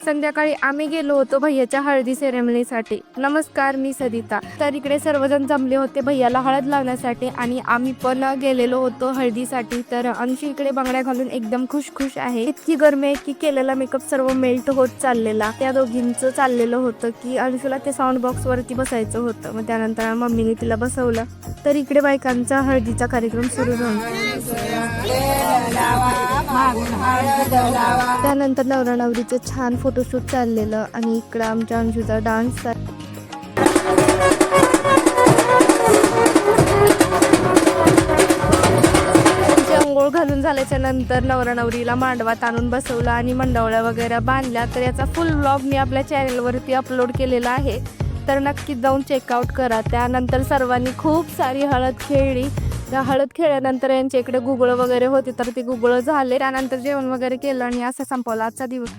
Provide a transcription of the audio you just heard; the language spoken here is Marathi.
संध्याकाळी आम्ही गेलो होतो भैयाच्या हळदी सेरेमनीसाठी. नमस्कार, मी सदिता. तर इकडे सर्वजण जमले होते भैयाला हळद लावण्यासाठी आणि आम्ही पण गेलेलो होतो हळदीसाठी. तर अंशी इकडे बांगड्या घालून एकदम खुश आहे. इतकी गरमी आहे की केलेला मेकअप सर्व मेल्ट होत चाललेला. त्या दोघींचं चाललेलं होतं की अंशूला ते साऊंड बॉक्स वरती बसायचं होतं. मग त्यानंतर मम्मीने तिला बसवलं. तर इकडे बायकांचा हळदीचा कार्यक्रम सुरू झाला. त्यानंतर नवरा नवरीचं छान फोटोशूट चाललेलं आणि इकडं आमच्या अंशूचा डान्स. अंघोळ घालून झाल्याच्या नंतर नवरा नवरीला मांडवात आणून बसवलं आणि मंडवळ्या वगैरे बांधल्या. तर याचा फुल व्लॉग मी आपल्या चॅनलवरती अपलोड केलेला आहे, तर नक्कीच जाऊन चेकआउट करा. त्यानंतर सर्वांनी खूप सारी हळद खेळली. त्या हळद खेळल्यानंतर यांच्या इकडे गुगळं वगैरे होते, तर ते गुगळं झाले. त्यानंतर जेवण वगैरे केलं आणि असं संपवला आजचा दिवस.